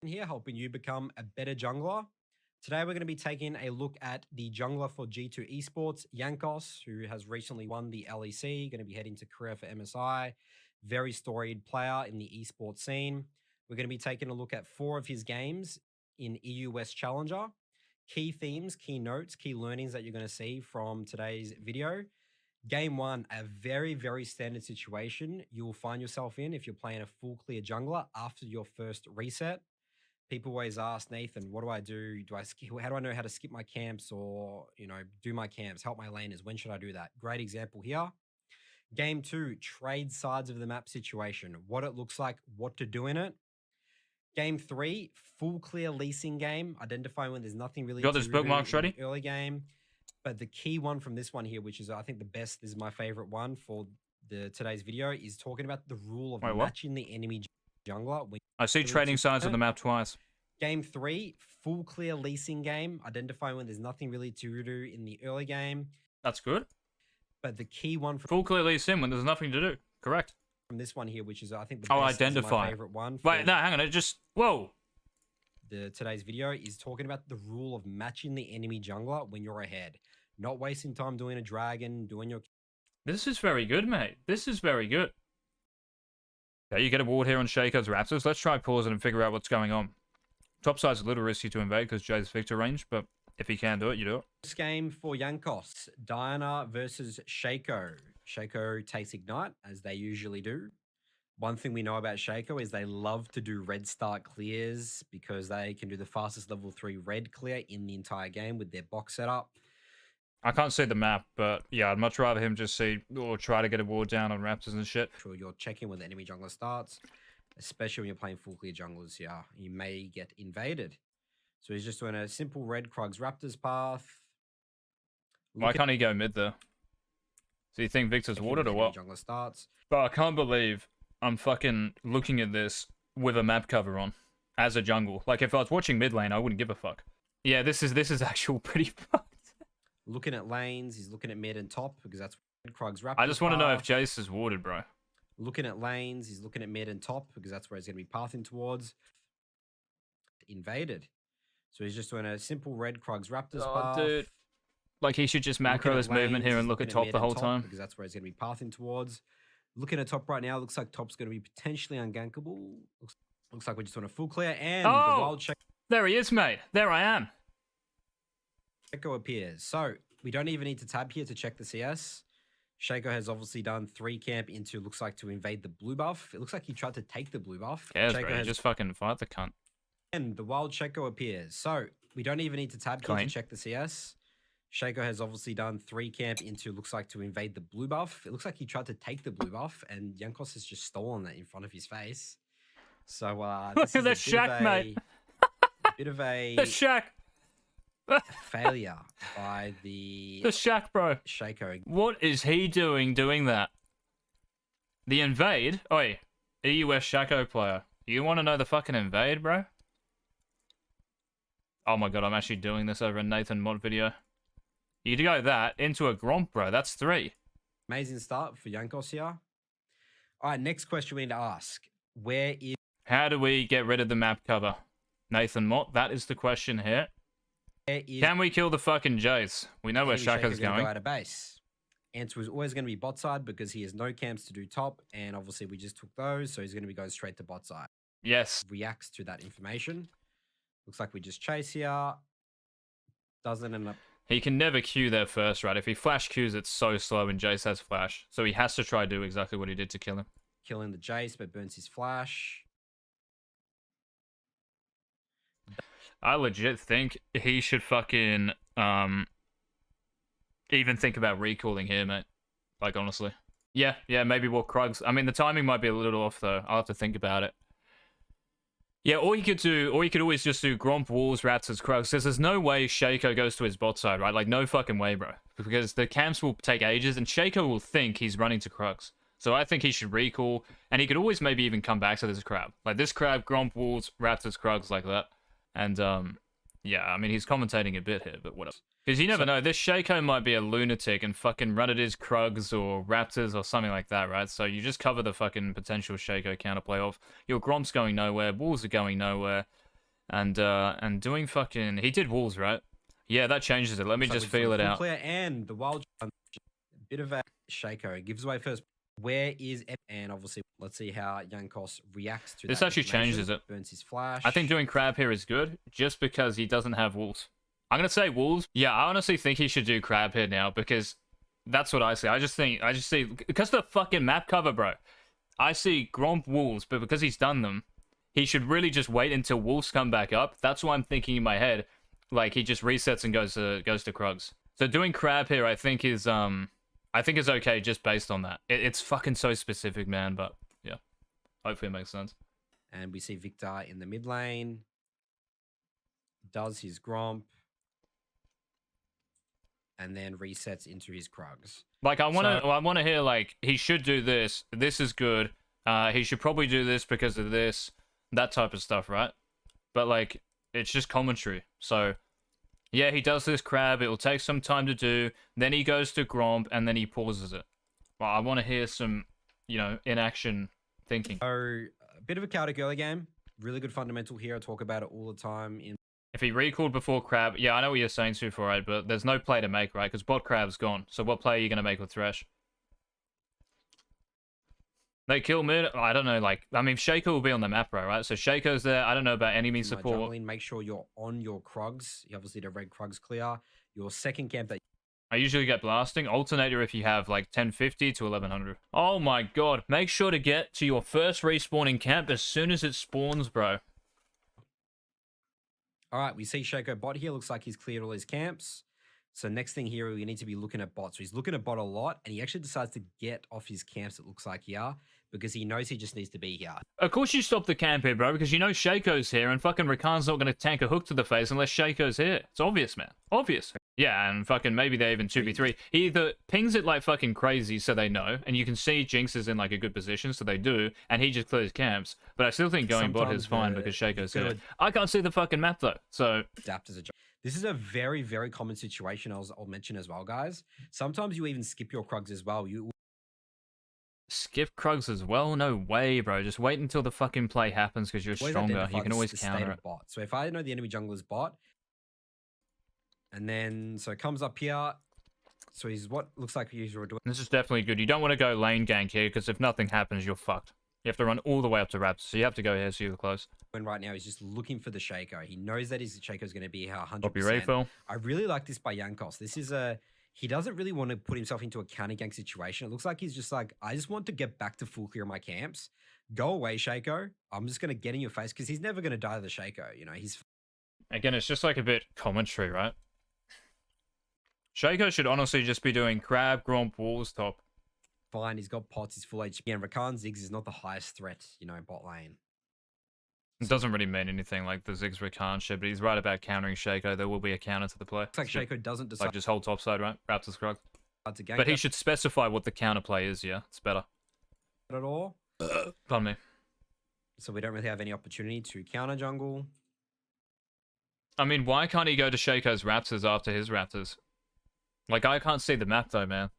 Here helping you become a better jungler. Today we're going to be taking a look at the jungler for G2 Esports, Jankos, who has recently won the LEC, going to be heading to career for MSI. Very storied player in the esports scene. We're going to be taking a look at 4 of his games in EU West Challenger. Key themes, key notes, key learnings that you're going to see from today's video. Game 1, a very, very standard situation you will find yourself in if you're playing a full clear jungler after your first reset. People always ask, Nathan, what do I do? How do I know how to skip my camps or, do my camps, help my laners? When should I do that? Great example here. Game 2, trade sides of the map situation, what it looks like, what to do in it. Game 3, full clear leasing game, identifying when there's nothing really got this bookmarks ready? Early game. But the key one from this one here, which is I think the best, this is my favorite one for today's video, is talking about the rule of matching the enemy jungler. I see trading sides on the map twice. Game 3, full clear leasing game, identifying when there's nothing really to do in the early game. That's good. But the key one from full clear leasing when there's nothing to do. Correct. From this one here, which is I think the best, identify. Is my favorite one. Wait, no, hang on. It just whoa. Today's video is talking about the rule of matching the enemy jungler when you're ahead. Not wasting time doing a dragon, doing your... This is very good, mate. This is very good. Okay, you get a ward here on Shaco's Raptors. Let's try pause it and figure out what's going on. Top side's a little risky to invade because Jay's Victor range, but if he can do it, you do it. This game for Jankos, Diana versus Shaco. Shaco takes Ignite, as they usually do. One thing we know about Shaco is they love to do red start clears because they can do the fastest level 3 red clear in the entire game with their box setup. I can't see the map, but yeah, I'd much rather him just see or try to get a ward down on Raptors and shit. Sure, you're checking when the enemy jungler starts, especially when you're playing full clear junglers here. You may get invaded. So he's just doing a simple red Krugs Raptors path. Why can't he go mid there? Do you think Victor's warded or what? Jungler starts. But I can't believe I'm fucking looking at this with a map cover on as a jungle. Like if I was watching mid lane, I wouldn't give a fuck. Yeah, this is actual pretty fucked. Looking at lanes, he's looking at mid and top because that's red Krugs Raptors. I just want to know if Jace is warded, bro. Looking at lanes, he's looking at mid and top because that's where he's going to be pathing towards. Invaded. So he's just doing a simple red Krugs Raptors path. Dude. Like he should just macro his movement here and look at top the whole time. Because that's where he's going to be pathing towards. Looking at top right now, looks like top's going to be potentially ungankable. Looks like we're just on a full clear and the wild check. There he is, mate. There I am. Shaco appears. So we don't even need to tab here to check the CS. Shaco has obviously done 3 camp into, looks like, to invade the blue buff. It looks like he tried to take the blue buff. Yes, bro. Just fucking fight the cunt. And the wild Shaco appears. So we don't even need to tab here to check the CS. Shaco has obviously done 3 camp into, looks like, to invade the blue buff. It looks like he tried to take the blue buff, and Jankos has just stolen that in front of his face. So this is the shack, mate. Bit of a the shack. failure by the shack, bro. Shaco. What is he doing that? The invade? Oi, EUS Shaco player. You want to know the fucking invade, bro? Oh my god, I'm actually doing this over a Nathan mod video. You go that into a Gromp, bro. That's 3. Amazing start for Jankos here. All right, next question we need to ask. How do we get rid of the map cover? Nathan Mott, that is the question here. Can we kill the fucking Jace? We know where Shaco's going. Go out of base. Answer is always going to be bot side because he has no camps to do top, and obviously we just took those, so he's going to be going straight to bot side. Yes. Reacts to that information. Looks like we just chase here. Doesn't end up... He can never Q there first, right? If he flash Qs, it's so slow and Jace has flash. So he has to try to do exactly what he did to kill him. Killing the Jace, but burns his flash. I legit think he should fucking even think about recalling here, mate. Like, honestly. Yeah, maybe we'll Krugs. I mean, the timing might be a little off, though. I'll have to think about it. Yeah, or you could always just do Gromp, Walls, Raptors, Krugs, because there's no way Shaco goes to his bot side, right? Like, no fucking way, bro. Because the camps will take ages, and Shaco will think he's running to Krugs. So I think he should recall, and he could always maybe even come back to this crab. Like, this crab, Gromp, Walls, Raptors, Krugs, like that. And, yeah, I mean, he's commentating a bit here, but whatever. Because you never know, this Shaco might be a lunatic and fucking run at his Krugs or Raptors or something like that, right? So you just cover the fucking potential Shaco counterplay off. Your Gromp's going nowhere, Wolves are going nowhere. And doing fucking... He did walls, right? Yeah, that changes it. Let me just feel it out. Player and the wild bit of a shaker. It gives away first. Where is... And obviously, let's see how Jankos reacts to this. That actually changes it. Burns his flash. I think doing crab here is good, just because he doesn't have wolves. I'm going to say wolves. Yeah, I honestly think he should do crab here now, because that's what I see. I just see... Because the fucking map cover, bro. I see Gromp wolves, but because he's done them, he should really just wait until wolves come back up. That's why I'm thinking in my head, like, he just resets and goes to Krugs. So doing crab here, I think is okay just based on that. It's fucking so specific, man, but yeah. Hopefully it makes sense. And we see Victor in the mid lane. Does his Gromp. And then resets into his Krugs. Like, I want to hear, like, he should do this. This is good. He should probably do this because of this. That type of stuff, right? But, like, it's just commentary. So, yeah, he does this crab. It will take some time to do. Then he goes to Gromp, and then he pauses it. Well, I want to hear some, you know, in-action thinking. So, a bit of a chaotic early game. Really good fundamental here. I talk about it all the time. If he recalled before crab... Yeah, I know what you're saying, Super8, but there's no play to make, right? Because bot crab's gone. So what play are you going to make with Thresh? They kill mid. I don't know, like... I mean, Shaco will be on the map, bro, right? So Shaco's there. I don't know about enemy support. Jungling, make sure you're on your Krugs. You obviously the red Krugs clear. Your second camp that... I usually get blasting. Alternator if you have, like, 1050 to 1100. Oh, my God. Make sure to get to your first respawning camp as soon as it spawns, bro. All right, we see Shaco bot here. Looks like he's cleared all his camps. So next thing here, we need to be looking at bot. So he's looking at bot a lot, and he actually decides to get off his camps, it looks like here, because he knows he just needs to be here. Of course you stop the camp here, bro, because you know Shaco's here, and fucking Rakan's not going to tank a hook to the face unless Shaco's here. It's obvious, man. Obvious. Yeah, and fucking maybe they even 2v3. He either pings it like fucking crazy so they know, and you can see Jinx is in like a good position, so they do, and he just clears camps. But I still think going bot is fine because Shaco's here. I can't see the fucking map though, so... Adapt as a job. This is a very, very common situation I'll mention as well, guys. Sometimes you even skip your Krugs as well. You skip Krugs as well? No way, bro. Just wait until the fucking play happens because you're stronger. You can always counter it. Bot. So if I know the enemy jungler's bot, and then so it comes up here. So he's what looks like he's doing. This is definitely good. You don't want to go lane gank here because if nothing happens, you're fucked. You have to run all the way up to Raptors, so you have to go here so you're close. And right now he's just looking for the Shaco. He knows that his Shaco is going to be here 100%. Copy refill. I really like this by Jankos. This is he doesn't really want to put himself into a counter gank situation. It looks like he's just like, I just want to get back to full clear of my camps. Go away, Shaco. I'm just going to get in your face because he's never going to die to the Shaco. You know, he's... Again, it's just like a bit commentary, right? Shaco should honestly just be doing crab, gromp, walls, top. Fine, he's got pots, he's full HP, and Rakan's Eagz is not the highest threat, you know, bot lane. It doesn't really mean anything like the Ziggs Rakan shit, but he's right about countering Shaco. There will be a counter to the play. Looks like Shaco doesn't decide... Like, just hold topside, right? Raptors Krug. To but he should specify what the counter play is, yeah? It's better. At all? Pardon me. So we don't really have any opportunity to counter jungle. I mean, why can't he go to Shaco's Raptors after his Raptors? Like, I can't see the map, though, man.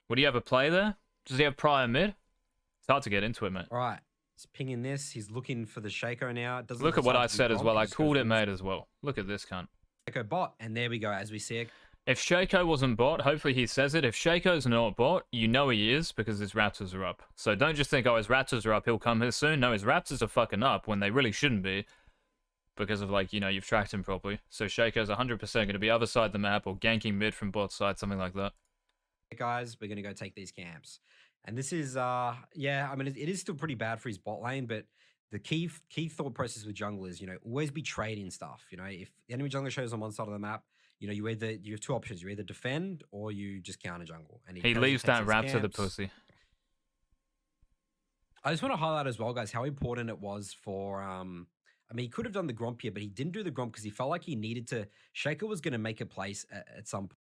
Would he have a play there? Does he have prior mid? It's hard to get into it, mate. All right. He's pinging this. He's looking for the Shaco now. Doesn't look at what I said as well. I called it, mate, as well. Look at this cunt. Shaco bot. And there we go, as we see it. If Shaco wasn't bot, hopefully he says it. If Shaco's not bot, you know he is because his Raptors are up. So don't just think, oh, his Raptors are up, he'll come here soon. No, his Raptors are fucking up when they really shouldn't be. Because of, like, you know, you've tracked him properly. So Shaco's 100% going to be other side of the map or ganking mid from bot side, something like that. Guys, we're going to go take these camps. And this is, yeah, I mean, it is still pretty bad for his bot lane, but the key thought process with jungle is, you know, always be trading stuff. You know, if the enemy jungler shows on one side of the map, you know, you have two options. You either defend or you just counter jungle. And he leaves that Raptor the pussy. I just want to highlight as well, guys, how important it was for, I mean, he could have done the Gromp here, but he didn't do the Gromp because he felt like he needed to, Shaco was going to make a place at some point.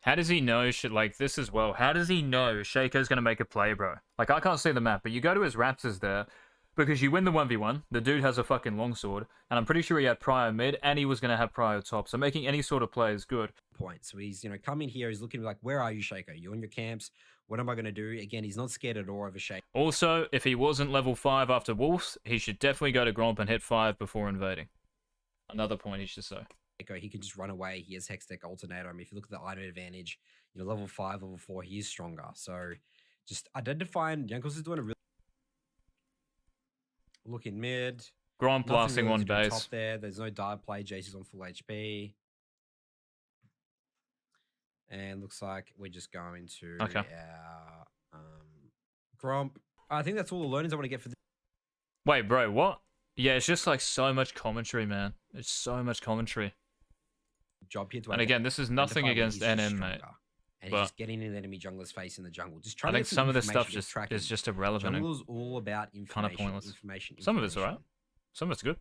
How does he know shit like this as well? How does he know Shaco's going to make a play, bro? Like, I can't see the map, but you go to his Raptors there. Because you win the 1v1, the dude has a fucking longsword, and I'm pretty sure he had prior mid, and he was going to have prior top, so making any sort of play is good. Point. So he's, coming here, he's looking like, where are you, Shaco? You on your camps? What am I going to do? Again, he's not scared at all of a Shaco. Also, if he wasn't level 5 after Wolves, he should definitely go to Gromp and hit 5 before invading. Another point he should say. He can just run away. He has Hextech Alternator. I mean, if you look at the item advantage, level 5, level 4, he is stronger. So just identifying, Jankos is doing a really looking mid. Gromp blasting really one base. Top there. There's no dive play. Jace is on full HP. And looks like we're just going to our Gromp. I think that's all the learnings I want to get for this. Wait, bro, what? Yeah, it's just like so much commentary, man. It's so much commentary. Job here to and again, this is nothing against NM, mate. And he's just getting in the enemy jungler's face in the jungle. Just trying I think some of this stuff is just irrelevant. Jungle's all about information. Kind of pointless. Information. Some of it's alright. Some of it's good.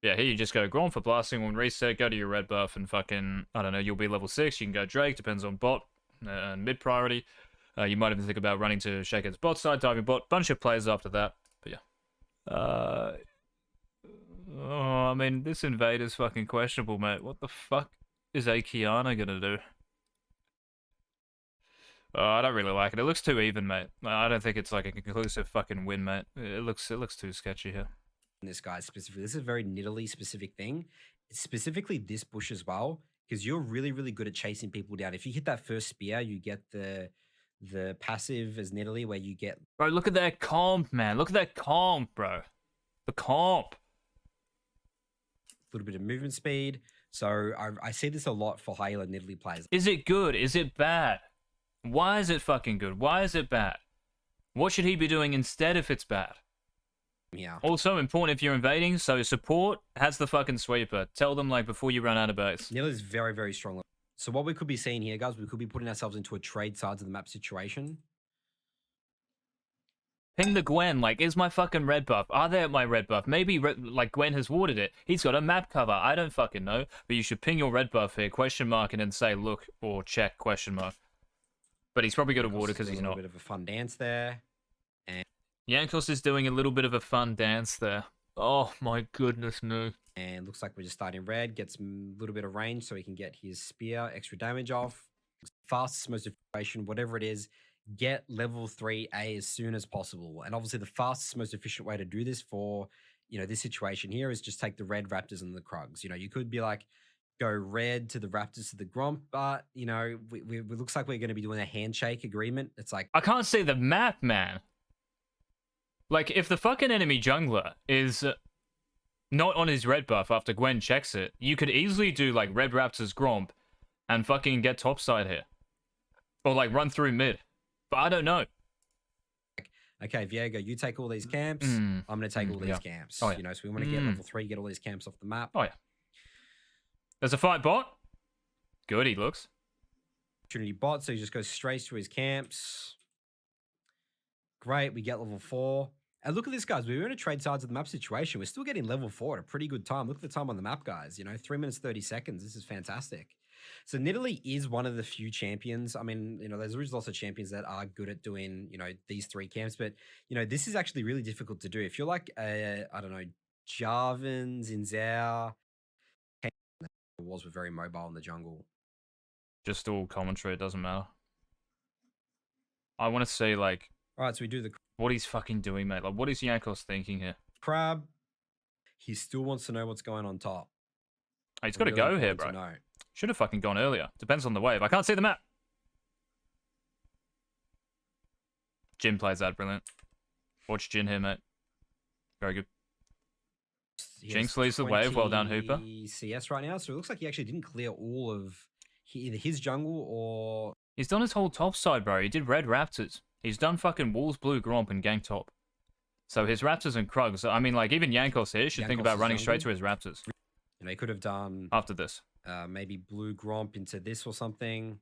Yeah, here you just go Gromp for blasting one reset, go to your red buff, and fucking, I don't know, you'll be level 6. You can go Drake, depends on bot and mid priority. You might even think about running to Shaker's bot side, diving bot. Bunch of plays after that. But yeah. I mean, this invader's fucking questionable, mate. What the fuck is Akiana gonna do? I don't really like it. It looks too even, mate. I don't think it's like a conclusive fucking win, mate. It looks too sketchy here. This guy specifically, this is a very Nidalee specific thing. It's specifically this bush as well, because you're really, really good at chasing people down. If you hit that first spear, you get the passive as Nidalee where you get... Bro, look at that comp, man. Look at that comp, bro. The comp. A little bit of movement speed. So I see this a lot for high elo Nidalee players. Is it good? Is it bad? Why is it fucking good? Why is it bad? What should he be doing instead if it's bad? Yeah. Also important if you're invading, so support has the fucking sweeper. Tell them like before you run out of base. Nidalee is very, very strong. So what we could be seeing here, guys, we could be putting ourselves into a trade sides of the map situation. Ping the Gwen, like, is my fucking red buff? Are they at my red buff? Maybe, like, Gwen has warded it. He's got a map cover. I don't fucking know. But you should ping your red buff here, question mark, and then say, look, or check, question mark. But he's probably got a water because he's not. A bit of a fun dance there. And Jankos is doing a little bit of a fun dance there. Oh, my goodness, no. And looks like we're just starting red. Gets a little bit of range so he can get his spear, extra damage off. Fastest, most efficient, whatever it is. Get level 3A as soon as possible. And obviously the fastest, most efficient way to do this for, this situation here is just take the red Raptors and the Krugs. You could be like, go red to the Raptors to the Gromp, but, it looks like we're going to be doing a handshake agreement. It's like... I can't see the map, man. Like, if the fucking enemy jungler is not on his red buff after Gwen checks it, you could easily do, like, red Raptors Gromp and fucking get topside here. Or, like, run through mid. But I don't know. Okay, Viego, you take all these camps. I'm going to take all these camps. Oh, yeah. So we want to get level 3, get all these camps off the map. Oh, yeah. There's a fight bot. Good, he looks. Opportunity bot, so he just goes straight to his camps. Great, we get level 4. And look at this, guys. We were in a trade sides of the map situation. We're still getting level 4 at a pretty good time. Look at the time on the map, guys. 3 minutes, 30 seconds. This is fantastic. So Nidalee is one of the few champions. I mean, there's lots of champions that are good at doing, these 3 camps. But, this is actually really difficult to do. If you're like, I don't know, Jarvan, Zinzao, the walls were very mobile in the jungle. Just all commentary. It doesn't matter. I want to see, like... All right, so we do the... What he's fucking doing, mate. Like, what is Jankos thinking here? Crab, he still wants to know what's going on top. Oh, he's got to go here, bro. Should have fucking gone earlier. Depends on the wave. I can't see the map. Jin plays that brilliant. Watch Jin here, mate. Very good. Jinx leads the wave. Well done, Hooper. CS right now, so it looks like he actually didn't clear all of either his jungle or... He's done his whole top side, bro. He did red Raptors. He's done fucking Wolves, Blue, Gromp, and gank top. So his Raptors and Krugs, I mean, like, even Jankos here should think about running straight to his Raptors. He could have done... After this. Maybe Blue Gromp into this or something.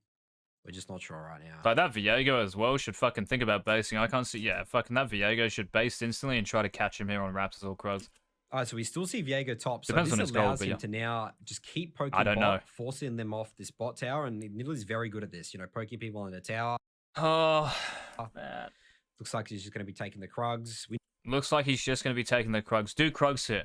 We're just not sure right now. Like, that Viego as well should fucking think about basing. I can't see... Yeah, fucking that Viego should base instantly and try to catch him here on Raptors or Krugs. All right, so we still see Viego top. So Depends this on his allows goal, him to now just keep poking forcing them off this bot tower. And Nidalee is very good at this, poking people on the tower. Oh, man. Looks like he's just going to be taking the Krugs. Looks like he's just going to be taking the Krugs. Do Krugs here.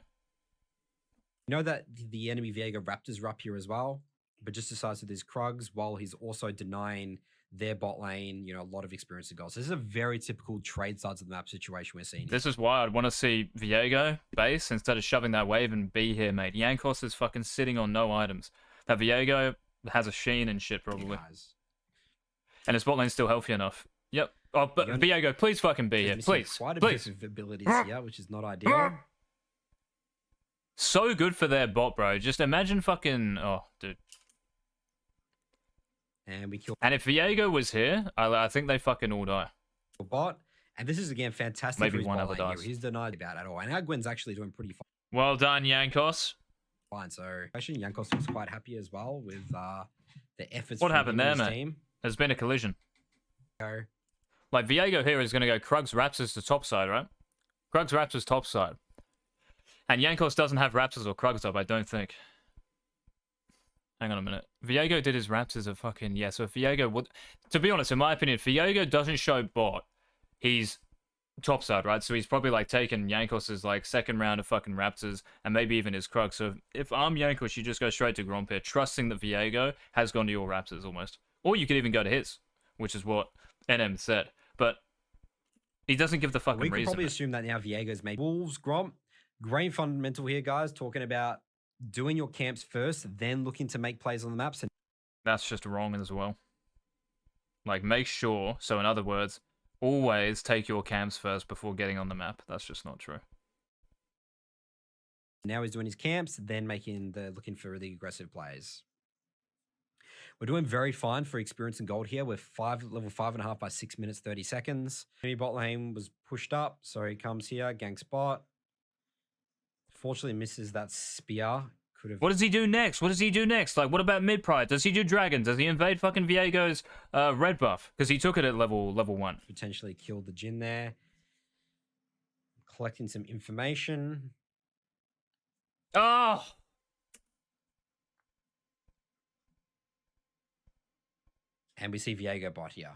You know that the enemy Viego Raptors are up here as well, but just decides to these Krugs while he's also denying their bot lane, a lot of experience to goals. This is a very typical trade sides of the map situation we're seeing. This is why I'd want to see Viego base instead of shoving that wave and be here, mate. Jankos is fucking sitting on no items. That Viego has a Sheen and shit, probably. And his bot lane's still healthy enough. Yep. Oh, but Viego, please fucking be here. Please. Quite a please. bit of abilities here, which is not ideal. So good for their bot, bro. Just imagine fucking... Oh, dude. And we kill. And if Viego was here, I think they fucking all die. Bot. And this is, again, fantastic. Maybe one other dies. He's denied about at all. And our Gwen's actually doing pretty fine. Well done, Jankos. Fine. So, actually, Jankos was quite happy as well with the efforts. What happened there, man? There's been a collision. Like, Viego here is going to go Krugs Raptors to top side, right? Krugs Raptors top side. And Jankos doesn't have Raptors or Krugs up, I don't think. Hang on a minute. Viego did his Raptors a fucking... Yeah, so if Viego would... To be honest, in my opinion, if Viego doesn't show bot, he's top side, right? So he's probably, like, taken Jankos' like, second round of fucking Raptors and maybe even his Krug. So if I'm Jankos, you just go straight to Gromp here, trusting that Viego has gone to your Raptors almost. Or you could even go to his, which is what NM said. But he doesn't give the fucking reason. We could probably assume that now Viego's made Wolves, Gromp. Great fundamental here, guys, talking about doing your camps first, then looking to make plays on the maps. That's just wrong as well. Like, make sure, so in other words, always take your camps first before getting on the map. That's just not true. Now he's doing his camps, then looking for the aggressive plays. We're doing very fine for experience and gold here. We're level 5.5 by 6 minutes, 30 seconds. Enemy bot lane was pushed up, so he comes here, ganks bot. Fortunately misses that spear. What does he do next? What does he do next? Like, what about mid-pride? Does he do dragon? Does he invade fucking Viego's red buff? Because he took it at level 1. Potentially killed the Jhin there. Collecting some information. Oh! And we see Viego bot here.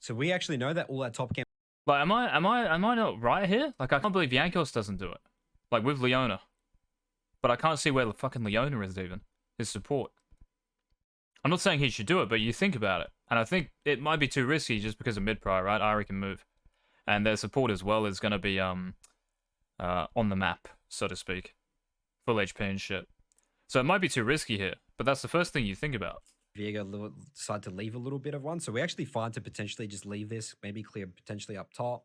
So we actually know that all that top camp. Like, am I not right here? Like, I can't believe Jankos doesn't do it. Like, with Leona. But I can't see where the fucking Leona is even. His support. I'm not saying he should do it, but you think about it. And I think it might be too risky just because of mid-prior, right? Ari can move. And their support as well is going to be on the map, so to speak. Full HP and shit. So it might be too risky here. But that's the first thing you think about. Viego decide to leave a little bit of one. So we actually find to potentially just leave this. Maybe clear potentially up top.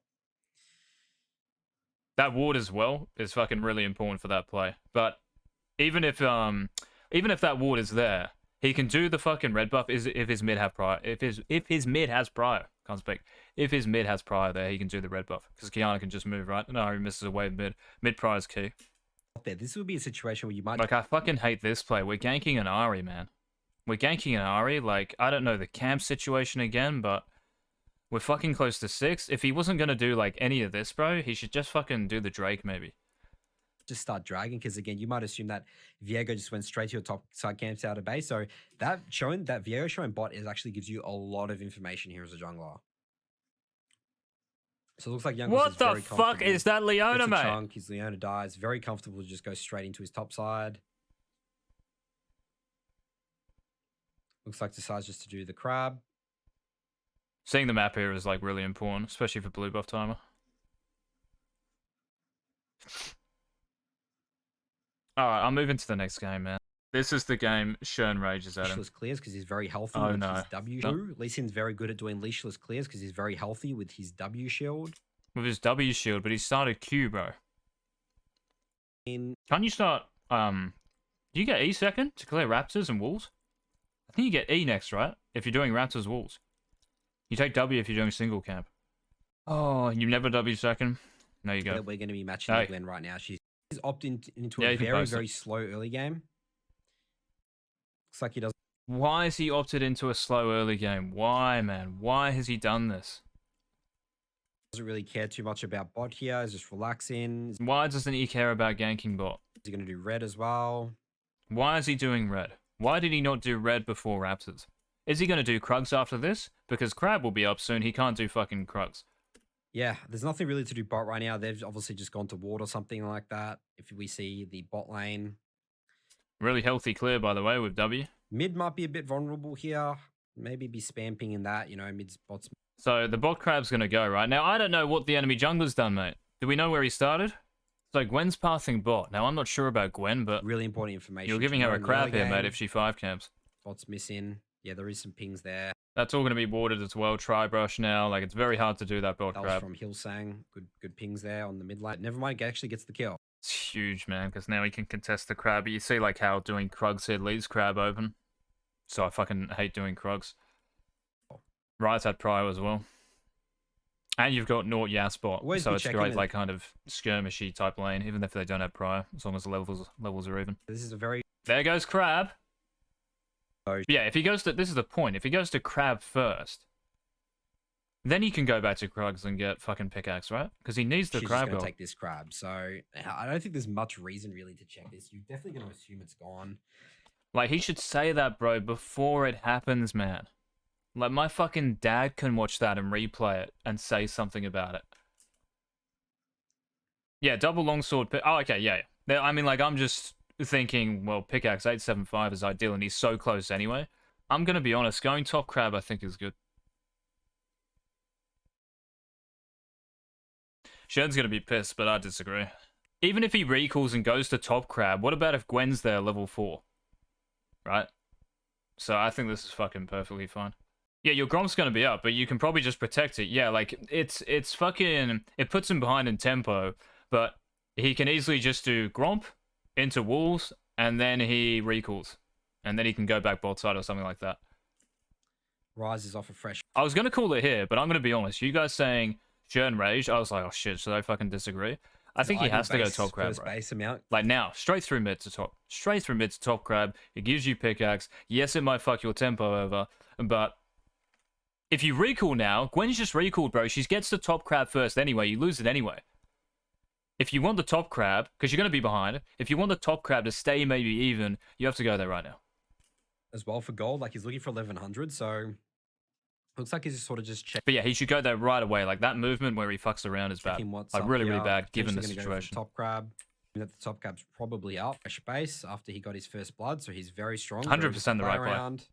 That ward as well is fucking really important for that play. But even if that ward is there, he can do the fucking red buff if his mid have prior. If his mid has prior, can't speak. If his mid has prior there, he can do the red buff. Because Kiana can just move, right? No, he misses away mid. Mid prior is key. This would be a situation where you might... Like, I fucking hate this play. We're ganking an Ari, man. We're ganking an Ari. Like, I don't know the camp situation again, but... We're fucking close to 6. If he wasn't going to do, like, any of this, bro, he should just fucking do the Drake, maybe. Just start dragging, because, again, you might assume that Viego just went straight to your top side camps out of base. So that Viego showing bot actually gives you a lot of information here as a jungler. So it looks like Jankos what the fuck is that Leona, mate? Chunk, his Leona dies. Very comfortable to just go straight into his top side. Looks like decides just to do the crab. Seeing the map here is, like, really important, especially for blue buff timer. Alright, I'll move into the next game, man. This is the game Shern rages at him. Leashless clears because he's very healthy with his W shield. Lee Sin's very good at doing leashless clears because he's very healthy with his W shield. With his W shield, but he started Q, bro. Can't you start... Do you get E second to clear Raptors and Wolves? I think you get E next, right? If you're doing Raptors Wolves. You take W if you're doing single camp. Oh, you never W second? No, you go. We're going to be matching Glenn right now. She's opting into a very slow early game. Looks like he does. Why has he opted into a slow early game? Why, man? Why has he done this? Doesn't really care too much about bot here. He's just relaxing. Why doesn't he care about ganking bot? Is he going to do red as well? Why is he doing red? Why did he not do red before Raptors? Is he going to do Krugs after this? Because Crab will be up soon. He can't do fucking Krugs. Yeah, there's nothing really to do bot right now. They've obviously just gone to ward or something like that. If we see the bot lane. Really healthy clear, by the way, with W. Mid might be a bit vulnerable here. Maybe be spamming in that, mid's bots. So the bot crab's going to go, right? Now, I don't know what the enemy jungler's done, mate. Do we know where he started? So Gwen's pathing bot. Now, I'm not sure about Gwen, but... Really important information. You're giving her a crab here, mate, if she 5 camps. Bot's missing. Yeah, there is some pings there. That's all going to be warded as well. Tri-brush now. Like, it's very hard to do that bot crab. From Hillsang. Good pings there on the mid lane. Never mind, actually gets the kill. It's huge, man, because now he can contest the crab. But you see, like, how doing Krugs here leaves crab open. So I fucking hate doing Krugs. Riot's had Prio as well. And you've got Nort Yaspot, so it's great, like, kind of skirmishy type lane, even if they don't have Prio, as long as the levels are even. This is a very... There goes crab. Oh. Yeah, if he goes to... This is the point. If he goes to crab first, then he can go back to Krugs and get fucking pickaxe, right? Because he needs the crab. She's going to take this crab, so I don't think there's much reason really to check this. You're definitely going to assume it's gone. Like, he should say that, bro, before it happens, man. Like, my fucking dad can watch that and replay it and say something about it. Yeah, double longsword. Oh, okay, yeah. I mean, like, I'm just thinking, well, pickaxe 875 is ideal, and he's so close anyway. I'm going to be honest, going top crab I think is good. Shern's going to be pissed, but I disagree. Even if he recalls and goes to top crab, what about if Gwen's there level 4? Right? So I think this is fucking perfectly fine. Yeah, your Gromp's going to be up, but you can probably just protect it. Yeah, like, it's fucking... It puts him behind in tempo, but he can easily just do Gromp into walls, and then he recalls. And then he can go back bot side or something like that. Rises off a fresh... I was going to call it here, but I'm going to be honest. You guys saying Shern Rage, I was like, oh shit, should I fucking disagree? I think he has to go top crab, right? Base amount. Like now, straight through mid to top. Straight through mid to top crab. It gives you pickaxe. Yes, it might fuck your tempo over, but... If you recall now, Gwen's just recalled, bro. She gets the top crab first anyway. You lose it anyway. If you want the top crab, because you're going to be behind, if you want the top crab to stay maybe even, you have to go there right now. As well for gold, like he's looking for 1100, so looks like he's sort of just checking. But yeah, he should go there right away. Like that movement where he fucks around is bad. Like really bad given the situation. Top crab. That the top crab's probably up. Fresh base after he got his first blood, so he's very strong. 100% the right play.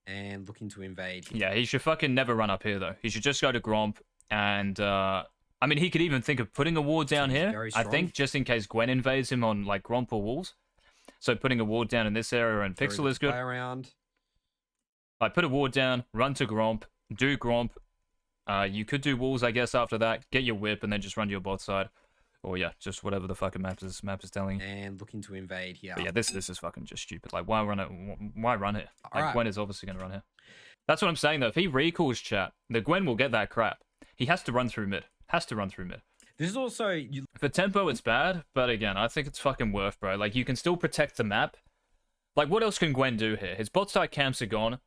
And looking to invade. Yeah, he should fucking never run up here, though. He should just go to Gromp, and, I mean, he could even think of putting a ward down here, I think, just in case Gwen invades him on, like, Gromp or walls. So putting a ward down in this area and Pixel is good. Like, put a ward down, run to Gromp, do Gromp. You could do walls, I guess, after that. Get your whip, and then just run to your bot side. Or yeah, just whatever the fucking map is telling you. And looking to invade here. But yeah, this is fucking just stupid. Like, why run it? Why run it? Like, Gwen is obviously going to run here. That's what I'm saying, though. If he recalls chat, the Gwen will get that crap. He has to run through mid. Has to run through mid. This is also... For tempo, it's bad. But again, I think it's fucking worth, bro. Like, you can still protect the map. Like, what else can Gwen do here? His bot side camps are gone.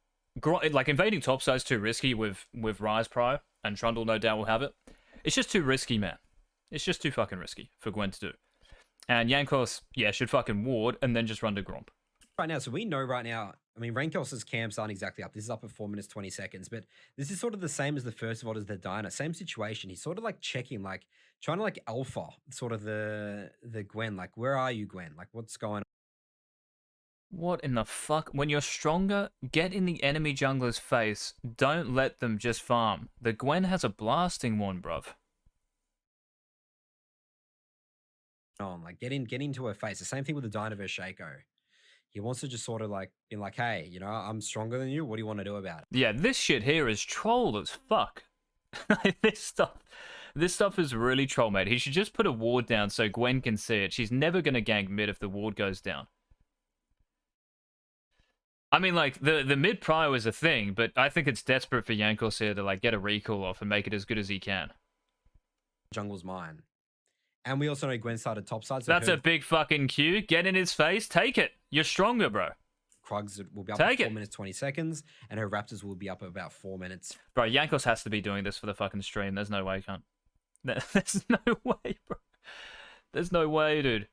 Like, invading topside's too risky with Rise Prio. And Trundle, no doubt, will have it. It's just too risky, man. It's just too fucking risky for Gwen to do. And Jankos, yeah, should fucking ward and then just run to Gromp. Right now, so we know right now, I mean, Rankos's camps aren't exactly up. This is up at 4 minutes, 20 seconds. But this is sort of the same as the first VOD as the Diner. Same situation. He's sort of like checking, like, trying to like alpha sort of the Gwen. Like, where are you, Gwen? Like, what's going on? What in the fuck? When you're stronger, get in the enemy jungler's face. Don't let them just farm. The Gwen has a blasting one, bruv. On, like get into her face. The same thing with the Dynaverse Shaco. He wants to just sort of like be like, hey, I'm stronger than you. What do you want to do about it? Yeah, this shit here is troll as fuck. This stuff is really troll, mate. He should just put a ward down so Gwen can see it. She's never gonna gank mid if the ward goes down. I mean, like the mid prio is a thing, but I think it's desperate for Jankos here to like get a recall off and make it as good as he can. Jungle's mine. And we also know Gwen started topside. So that's a big fucking cue. Get in his face. Take it. You're stronger, bro. Krugs will be up at 4 minutes, 20 seconds. And her Raptors will be up at about 4 minutes. Bro, Jankos has to be doing this for the fucking stream. There's no way, cunt. There's no way, bro. There's no way, dude.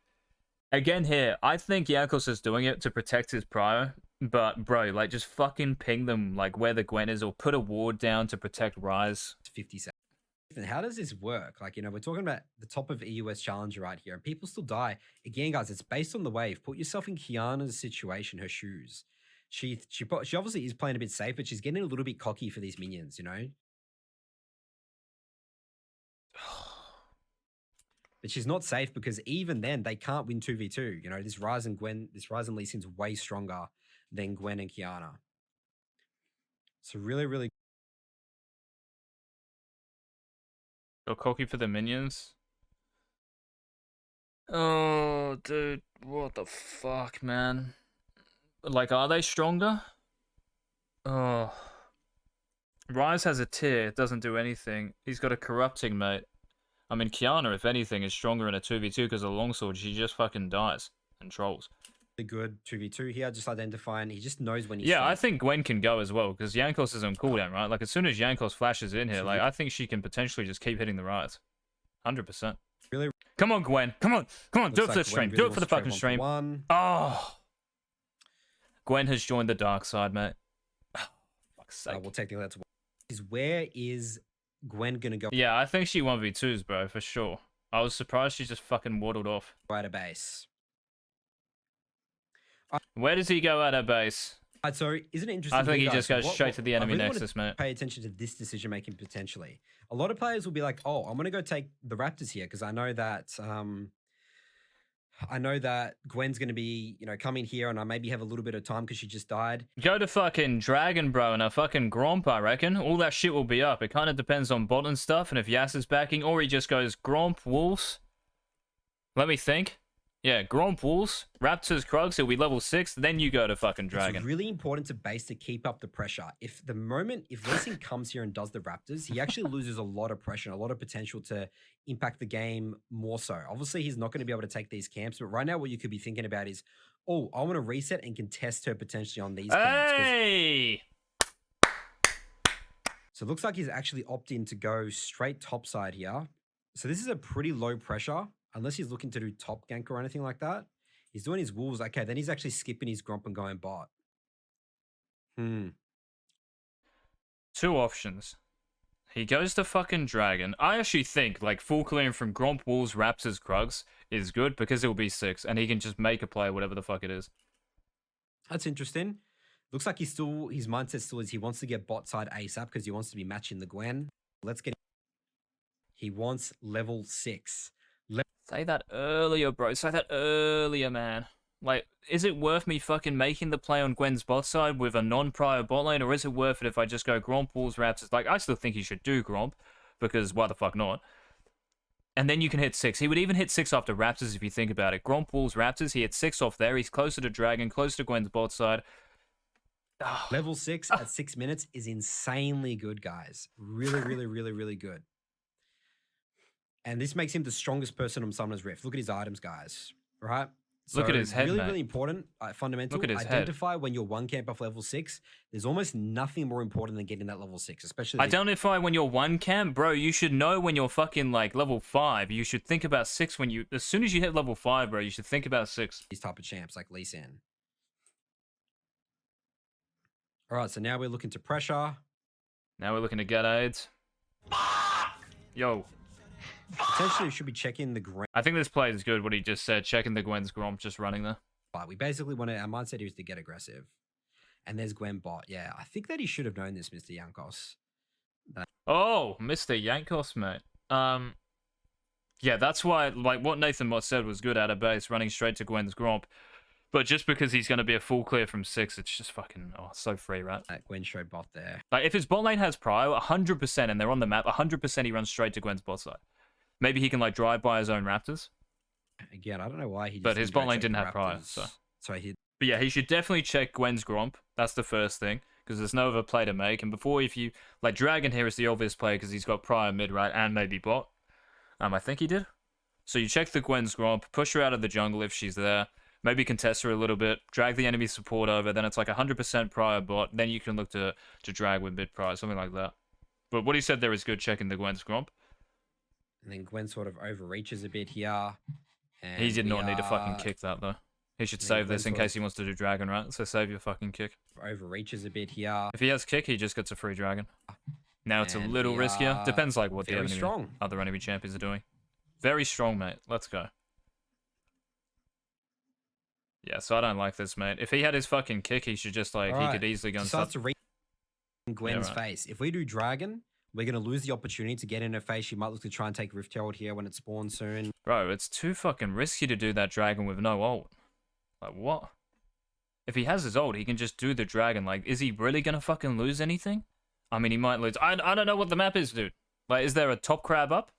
Again here, I think Jankos is doing it to protect his prio. But, bro, like, just fucking ping them, like, where the Gwen is. Or put a ward down to protect Rise. 50 seconds. How does this work? Like, we're talking about the top of EUS Challenger right here, and people still die. Again, guys, it's based on the wave. Put yourself in Kiana's situation, her shoes. She obviously is playing a bit safe, but she's getting a little bit cocky for these minions, But she's not safe because even then they can't win 2v2. This Ryzen Lee Sin's way stronger than Gwen and Kiana. So really, really. Got cocky for the minions. Oh, dude, what the fuck, man? Like, are they stronger? Oh. Ryze has a tier, it doesn't do anything. He's got a corrupting, mate. I mean, Kiana, if anything, is stronger in a 2v2 because of the longsword. She just fucking dies and trolls. Good 2v2 here, just identifying. He just knows when he's Yeah, I think Gwen can go as well because Jankos is on cooldown, right? Like, as soon as Jankos flashes in here, like, I think she can potentially just keep hitting the Ryze. 100%. Really? Come on, Gwen. Come on. Come on. Do it for the stream. Do it for the fucking stream. Oh. Gwen has joined the dark side, mate. Oh, fuck's sake. Well, technically, that's where is Gwen gonna go? Yeah, I think she 1v2s, bro, for sure. I was surprised she just fucking waddled off. Right at base. Where does he go at her base? So isn't it interesting? I think he just goes straight to the enemy nexus, mate. Pay attention to this decision making potentially. A lot of players will be like, "Oh, I'm gonna go take the Raptors here because I know that Gwen's gonna be coming here, and I maybe have a little bit of time because she just died." Go to fucking Dragon, bro, and a fucking Gromp, I reckon. All that shit will be up. It kind of depends on bot and stuff, and if Yas is backing, or he just goes Gromp, Wolves. Let me think. Yeah, Gromp, Wolves, Raptors, Krugs, he'll be level 6, then you go to fucking Dragon. It's really important to base to keep up the pressure. If Lee Sin comes here and does the Raptors, he actually loses a lot of pressure and a lot of potential to impact the game more so. Obviously, he's not going to be able to take these camps, but right now what you could be thinking about is, oh, I want to reset and contest her potentially on these camps. Hey! So it looks like he's actually opting to go straight topside here. So this is a pretty low pressure. Unless he's looking to do top gank or anything like that. He's doing his wolves. Okay, then he's actually skipping his Gromp and going bot. Two options. He goes to fucking Dragon. I actually think, like, full clearing from Gromp, Wolves, Raptors, Krugs is good because it'll be 6, and he can just make a play, whatever the fuck it is. That's interesting. Looks like his mindset still is he wants to get bot side ASAP because he wants to be matching the Gwen. He wants level 6. Say that earlier, bro. Say that earlier, man. Like, is it worth me fucking making the play on Gwen's bot side with a non-prior bot lane, or is it worth it if I just go Gromp, Wolves, Raptors? Like, I still think he should do Gromp, because why the fuck not? And then you can hit 6. He would even hit 6 after Raptors if you think about it. Gromp, Wolves, Raptors, he hit 6 off there. He's closer to Dragon, closer to Gwen's bot side. Level 6 at 6 minutes is insanely good, guys. Really, really, really, really good. And this makes him the strongest person on Summoner's Rift. Look at his items, guys. Right? So look at his head, really, mate. Really important, fundamental. Look at his Identify head. When you're one camp off level 6. There's almost nothing more important than getting that level 6, especially. Identify when you're one camp, bro. You should know when you're fucking like level 5. You should think about 6 when you. As soon as you hit level 5, bro, you should think about 6. These type of champs like Lee Sin. All right, so now we're looking to pressure. Now we're looking to get aids. Yo. Potentially, we should be checking the Gwen. I think this play is good, what he just said. Checking the Gwen's Gromp just running there. But we basically wanted, our mindset is to get aggressive. And there's Gwen bot. Yeah, I think that he should have known this, Mr. Jankos. Oh, Mr. Jankos, mate. Yeah, that's why, like, what Nathan Mott said was good out of base, running straight to Gwen's Gromp. But just because he's going to be a full clear from 6, it's just fucking, so free, right? That Gwen show bot there. Like, if his bot lane has prio, 100%, and they're on the map, 100% he runs straight to Gwen's bot side. Maybe he can, like, drive by his own Raptors. Again, I don't know why he just... But his bot lane didn't have prio, so... But yeah, he should definitely check Gwen's Gromp. That's the first thing, because there's no other play to make. And before, if you... Like, Dragon here is the obvious play, because he's got prio mid, right, and maybe bot. I think he did. So you check the Gwen's Gromp, push her out of the jungle if she's there, maybe contest her a little bit, drag the enemy support over, then it's like 100% prior bot, then you can look to drag with mid prior, something like that. But what he said there is good, checking the Gwen's Gromp. And then Gwen sort of overreaches a bit here. He did not need to fucking kick that, though. He should save this in case he wants to do dragon, right? So save your fucking kick. Overreaches a bit here. If he has kick, he just gets a free dragon. Now it's a And little we riskier. are Depends like what the very enemy, strong. other enemy champions are doing. Very strong, mate. Let's go. Yeah, so I don't like this, mate. If he had his fucking kick, he should just like, he could easily go and Decides start. to reach Gwen's face. If we do Dragon, we're going to lose the opportunity to get in her face. She might look to try and take Rift Herald here when it spawns soon. Bro, it's too fucking risky to do that dragon with no ult. Like, what? If he has his ult, he can just do the dragon. Like, is he really going to fucking lose anything? I mean, he might lose. I don't know what the map is, dude. Like, is there a top crab up?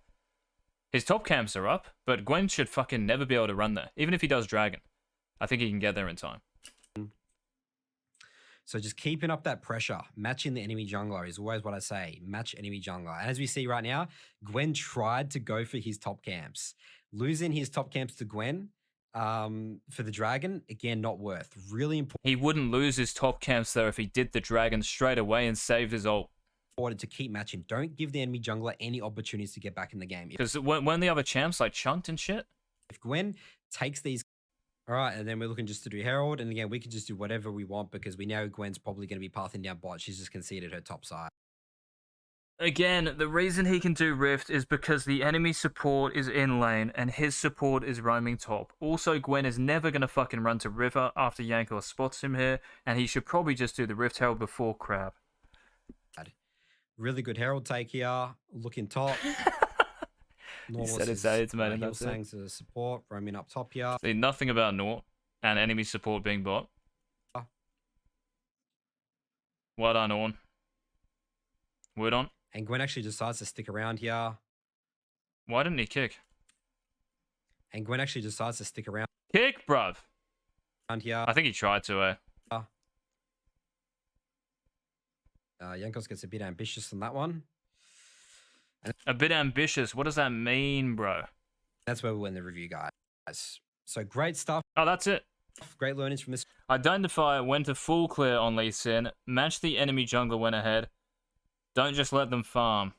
His top camps are up, but Gwen should fucking never be able to run there. Even if he does dragon. I think he can get there in time. So just keeping up that pressure, matching the enemy jungler is always what I say. Match enemy jungler. And as we see right now, Gwen tried to go for his top camps. Losing his top camps to Gwen for the dragon, again, not worth. Really important. He wouldn't lose his top camps, though, if he did the dragon straight away and saved his ult. To keep matching. Don't give the enemy jungler any opportunities to get back in the game. Because when the other champs, like, chunked and shit. If Gwen takes these... All right, and then we're looking just to do Herald. And again, we can just do whatever we want because we know Gwen's probably going to be pathing down bot. She's just conceded her top side. Again, the reason he can do Rift is because the enemy support is in lane and his support is roaming top. Also, Gwen is never going to fucking run to River after Jankos spots him here, and he should probably just do the Rift Herald before Crab. Really good Herald take here. Looking top. He said his aids, mate. He'll saying to support, roaming up top here. See nothing about Nort and enemy support being bot. Well done, Orn. Word on. And Gwen actually decides to stick around here. Why didn't he kick? And Gwen actually decides to stick around Kick, bruv. Here. I think he tried to, Jankos gets a bit ambitious on that one. A bit ambitious. What does that mean, bro? That's where we win the review, guys. So great stuff. Oh, that's it. Great learnings from this. Identify when to full clear on Lee Sin. Match the enemy jungler when ahead. Don't just let them farm.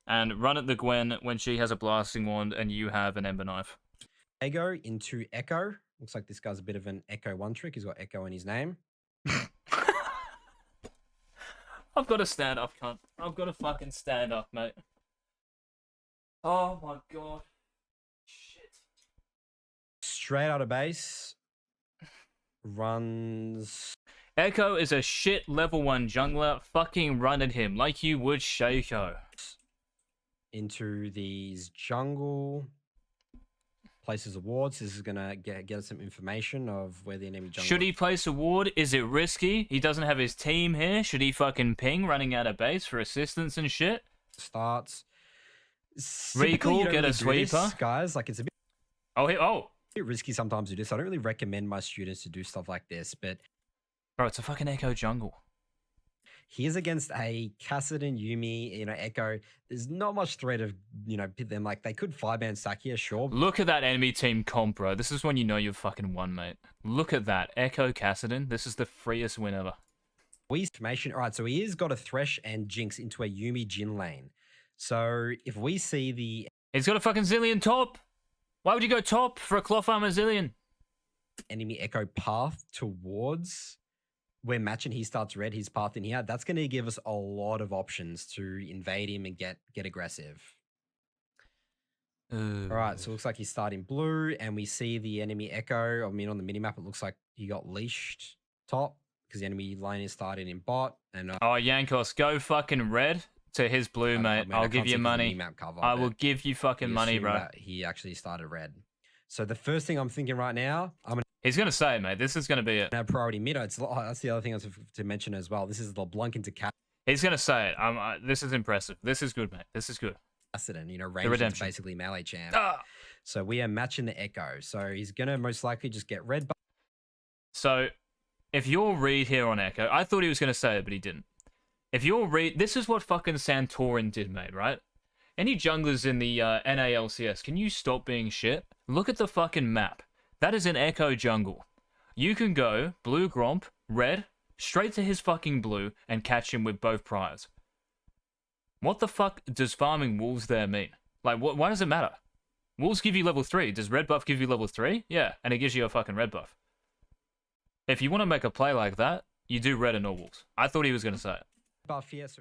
And run at the Gwen when she has a blasting wand and you have an ember knife. Ego into Echo. Looks like this guy's a bit of an Echo one trick. He's got Echo in his name. I've got to stand up, cunt. I've got to fucking stand up, mate. Oh my god. Shit. Straight out of base. Runs. Echo is a shit level 1 jungler. Fucking run at him like you would Shaco. Into these jungle. Places awards. This is going to get us some information of where the enemy jungle... Should he place a ward? Is it risky? He doesn't have his team here. Should he fucking ping running out of base for assistance and shit? Starts. Recall, get a sweeper. This, guys, like it's a bit... Oh, a bit risky sometimes to do this. I don't really recommend my students to do stuff like this, but... Bro, it's a fucking Echo jungle. He is against a Kassadin, Yuumi, Echo. There's not much threat of, pit them. Like, they could 5-man stack here, sure. Look at that enemy team comp, bro. This is when you know you've fucking won, mate. Look at that. Echo Kassadin. This is the freest win ever. Information. All right, so he has got a Thresh and Jinx into a Yuumi Jin lane. So if we see the... He's got a fucking Zillion top. Why would you go top for a cloth armor Zillion? Enemy Echo path towards... We're matching, he starts red, he's path in here. That's going to give us a lot of options to invade him and get aggressive. All right, so it looks like he's starting blue, and we see the enemy Echo. I mean, on the minimap, it looks like he got leashed top because the enemy lane is starting in bot. And oh, Jankos, go fucking red to his blue, mate. I'll give you money. I will give you fucking money, bro. He actually started red. So the first thing I'm thinking right now, he's going to say it, mate. This is going to be it. Priority mid. That's the other thing I was to mention as well. This is LeBlanc into Cap. He's going to say it. This is impressive. This is good, mate. This is good. Accident, range is basically melee champ. So we are matching the Echo. So he's going to most likely just get red. So if your read here on Echo, I thought he was going to say it, but he didn't. If your read, this is what fucking Santorin did, mate, right? Any junglers in the NALCS, can you stop being shit? Look at the fucking map. That is an Echo jungle. You can go blue Gromp, red, straight to his fucking blue, and catch him with both priors. What the fuck does farming wolves there mean? Like, why does it matter? Wolves give you level 3. Does red buff give you level 3? Yeah, and it gives you a fucking red buff. If you want to make a play like that, you do red and no wolves. I thought he was going to say it. Buff here, so